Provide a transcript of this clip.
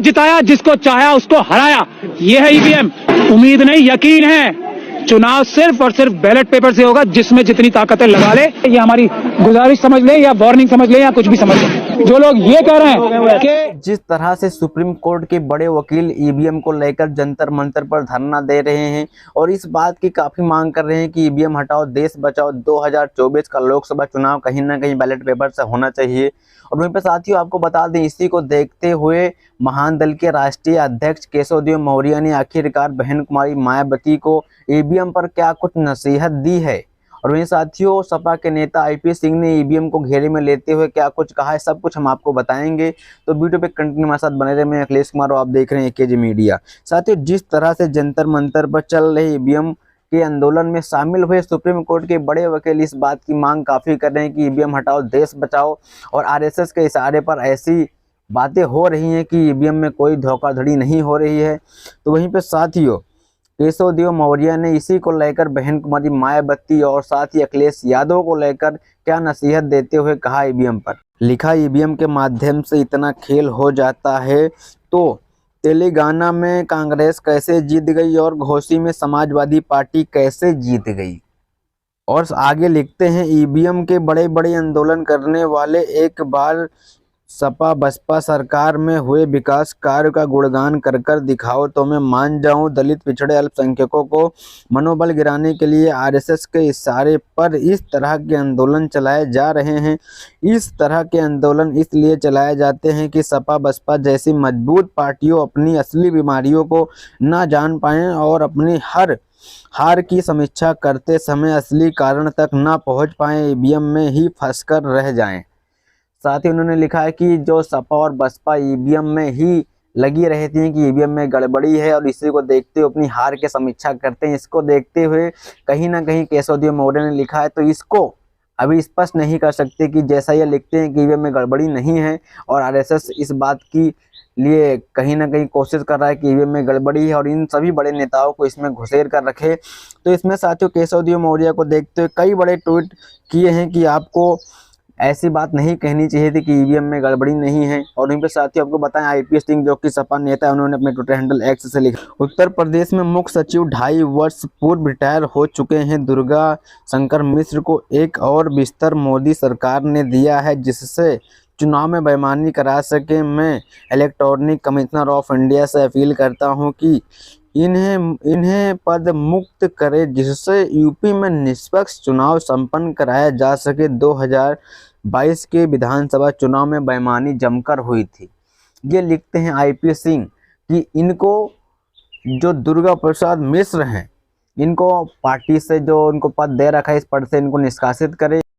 जिताया, जिसको चाहा उसको हराया। ये है ईवीएम। उम्मीद नहीं, यकीन है। चुनाव सिर्फ और सिर्फ बैलेट पेपर से होगा, जिसमें जितनी ताकतें लगा ले। ये हमारी गुजारिश समझ ले या वार्निंग समझ ले या कुछ भी समझ ले। जो लोग ये कह रहे हैं कि जिस तरह से सुप्रीम कोर्ट के बड़े वकील ईवीएम को लेकर जंतर मंतर पर धरना दे रहे हैं और इस बात की काफी मांग कर रहे हैं कि ईवीएम हटाओ, देश बचाओ, 2024 का लोकसभा चुनाव कहीं ना कहीं बैलेट पेपर से होना चाहिए। और वहीं पर साथियों आपको बता दें, इसी को देखते हुए महान दल के राष्ट्रीय अध्यक्ष केशव देव मौर्य ने आखिरकार बहन कुमारी मायावती को ईवीएम पर क्या कुछ नसीहत दी है। और वहीं साथियों सपा के नेता आईपी सिंह ने ईवीएम को घेरे में लेते हुए क्या कुछ कहा है, सब कुछ हम आपको बताएंगे। तो वीडियो पे कंटिन्यू हमारे साथ बने रहे। मैं अखिलेश कुमार और आप देख रहे हैं एकेजी मीडिया। साथियों जिस तरह से जंतर मंतर पर चल रहे ईवीएम के आंदोलन में शामिल हुए सुप्रीम कोर्ट के बड़े वकील इस बात की मांग काफी कर रहे हैं कि ईवीएम हटाओ, देश बचाओ। और आरएसएस के इशारे पर ऐसी बातें हो रही हैं कि ईवीएम में कोई धोखाधड़ी नहीं हो रही है। तो वहीं पे साथियों केशव देव मौर्य ने इसी को लेकर बहन कुमारी मायावती और साथ ही अखिलेश यादव को लेकर क्या नसीहत देते हुए कहा ईवीएम पर। लिखा, ईवीएम के माध्यम से इतना खेल हो जाता है तो तेलंगाना में कांग्रेस कैसे जीत गई और घोसी में समाजवादी पार्टी कैसे जीत गई। और आगे लिखते हैं, ईवीएम के बड़े बड़े आंदोलन करने वाले एक बार सपा बसपा सरकार में हुए विकास कार्य का गुणगान कर कर दिखाओ तो मैं मान जाऊं। दलित पिछड़े अल्पसंख्यकों को मनोबल गिराने के लिए आरएसएस के इशारे पर इस तरह के आंदोलन चलाए जा रहे हैं। इस तरह के आंदोलन इसलिए चलाए जाते हैं कि सपा बसपा जैसी मजबूत पार्टियों अपनी असली बीमारियों को ना जान पाएं और अपनी हर हार की समीक्षा करते समय असली कारण तक ना पहुंच पाएं, ईवीएम में ही फंसकर रह जाएं। साथ ही उन्होंने लिखा है कि जो सपा और बसपा ईवीएम में ही लगी रहती हैं कि ईवीएम में गड़बड़ी है और इसी को देखते हुए अपनी हार की समीक्षा करते हैं। इसको देखते हुए कहीं ना कहीं केशव देव मौर्य ने लिखा है तो इसको अभी स्पष्ट नहीं कर सकते कि जैसा ये लिखते हैं कि ईवीएम में गड़बड़ी नहीं है और आरएसएस इस बात की लिए कहीं ना कहीं कोशिश कर रहा है कि ईवीएम में गड़बड़ी है और इन सभी बड़े नेताओं को इसमें घुसेर कर रखे। तो इसमें साथियों केशव देव मौर्य को देखते हुए कई बड़े ट्वीट किए हैं कि आपको ऐसी बात नहीं कहनी चाहिए थी कि ईवीएम में गड़बड़ी नहीं है। और वहीं पे साथियों आपको बताएं, आईपी सिंह जो कि सपा नेता है, उन्होंने अपने ट्विटर हैंडल एक्स से लिखा, उत्तर प्रदेश में मुख्य सचिव 2.5 वर्ष पूर्व रिटायर हो चुके हैं दुर्गा शंकर मिश्र को एक और बिस्तर मोदी सरकार ने दिया है जिससे चुनाव में बेईमानी करा सके। मैं इलेक्ट्रॉनिक कमिश्नर ऑफ इंडिया से अपील करता हूं कि इन्हें पद मुक्त करे जिससे यूपी में निष्पक्ष चुनाव संपन्न कराया जा सके। 2022 के विधानसभा चुनाव में बेईमानी जमकर हुई थी। ये लिखते हैं आईपी सिंह कि इनको जो दुर्गा प्रसाद मिश्र हैं, इनको पार्टी से जो उनको पद दे रखा है इस पद से इनको निष्कासित करे।